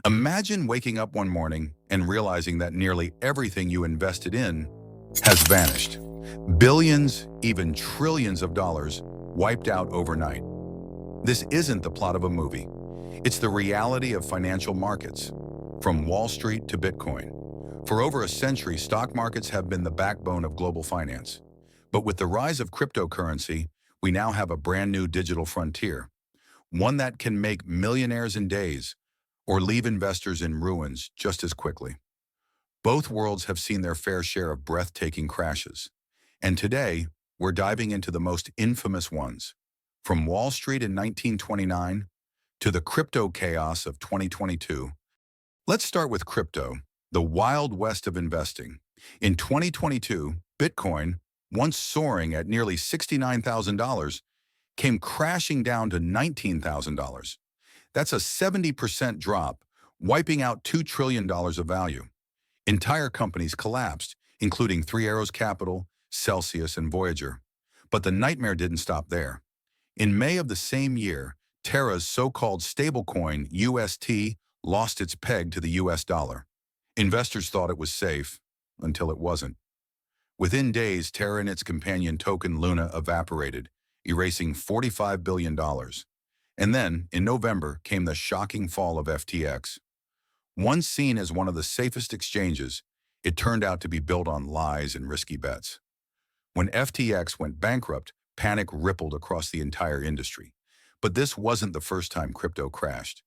Imagine waking up one morning and realizing that nearly everything you invested in has vanished. Billions, even trillions of dollars wiped out overnight. This isn't the plot of a movie. It's the reality of financial markets, from Wall Street to Bitcoin. For over a century, stock markets have been the backbone of global finance. But with the rise of cryptocurrency, we now have a brand new digital frontier, one that can make millionaires in days or leave investors in ruins just as quickly. Both worlds have seen their fair share of breathtaking crashes. And today, we're diving into the most infamous ones. From Wall Street in 1929 to the crypto chaos of 2022. Let's start with crypto, the wild west of investing. In 2022, Bitcoin, once soaring at nearly $69,000, came crashing down to $19,000. That's a 70% drop, wiping out $2 trillion of value. Entire companies collapsed, including Three Arrows Capital, Celsius, and Voyager. But the nightmare didn't stop there. In May of the same year, Terra's so-called stablecoin UST lost its peg to the US dollar. Investors thought it was safe, until it wasn't. Within days, Terra and its companion token Luna evaporated, erasing $45 billion. And then, in November, came the shocking fall of FTX. Once seen as one of the safest exchanges, it turned out to be built on lies and risky bets. When FTX went bankrupt, panic rippled across the entire industry. But this wasn't the first time crypto crashed.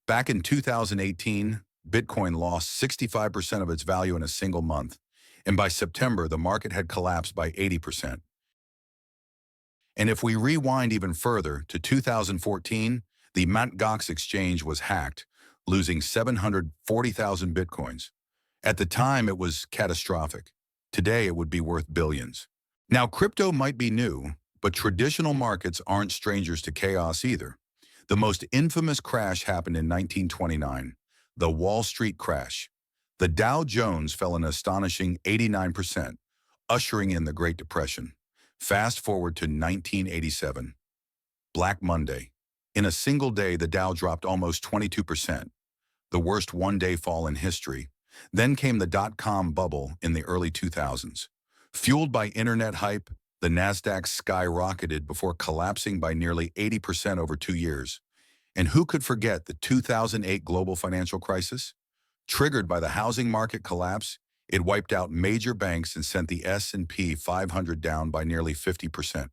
Back in 2018, Bitcoin lost 65% of its value in a single month, and by September, the market had collapsed by 80%. And if we rewind even further to 2014, the Mt. Gox exchange was hacked, losing 740,000 Bitcoins. At the time, it was catastrophic. Today, it would be worth billions. Now, crypto might be new, but traditional markets aren't strangers to chaos either. The most infamous crash happened in 1929, the Wall Street crash. The Dow Jones fell an astonishing 89%, ushering in the Great Depression. Fast forward to 1987, Black Monday. In a single day, the Dow dropped almost 22%, the worst one-day fall in history. Then came the dot-com bubble in the early 2000s. Fueled by internet hype, the Nasdaq skyrocketed before collapsing by nearly 80% over 2 years. And who could forget the 2008 global financial crisis? Triggered by the housing market collapse, it wiped out major banks and sent the S&P 500 down by nearly 50%.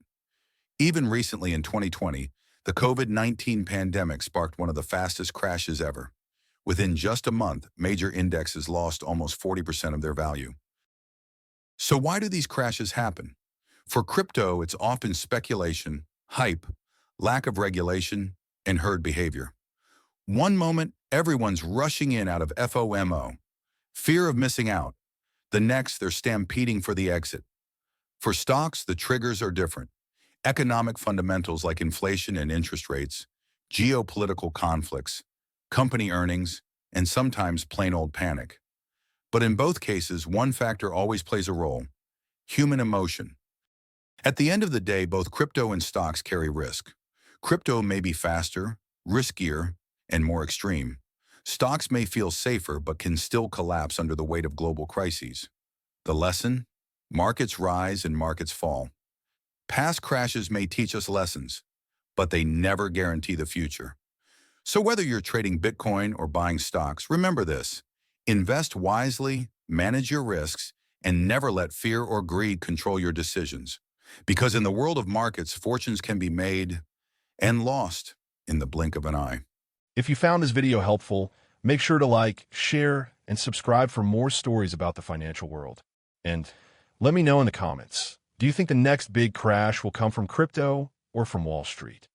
Even recently in 2020, the COVID-19 pandemic sparked one of the fastest crashes ever. Within just a month, major indexes lost almost 40% of their value. So why do these crashes happen? For crypto, it's often speculation, hype, lack of regulation, and herd behavior. One moment, everyone's rushing in out of FOMO, fear of missing out. The next, they're stampeding for the exit. For stocks, the triggers are different. Economic fundamentals like inflation and interest rates, geopolitical conflicts, company earnings, and sometimes plain old panic. But in both cases, one factor always plays a role: human emotion. At the end of the day, both crypto and stocks carry risk. Crypto may be faster, riskier, and more extreme. Stocks may feel safer but can still collapse under the weight of global crises. The lesson? Markets rise and markets fall. Past crashes may teach us lessons, but they never guarantee the future. So whether you're trading Bitcoin or buying stocks, remember this: invest wisely, manage your risks, and never let fear or greed control your decisions. Because in the world of markets, fortunes can be made and lost in the blink of an eye. If you found this video helpful, make sure to like, share, and subscribe for more stories about the financial world. And let me know in the comments, do you think the next big crash will come from crypto or from Wall Street?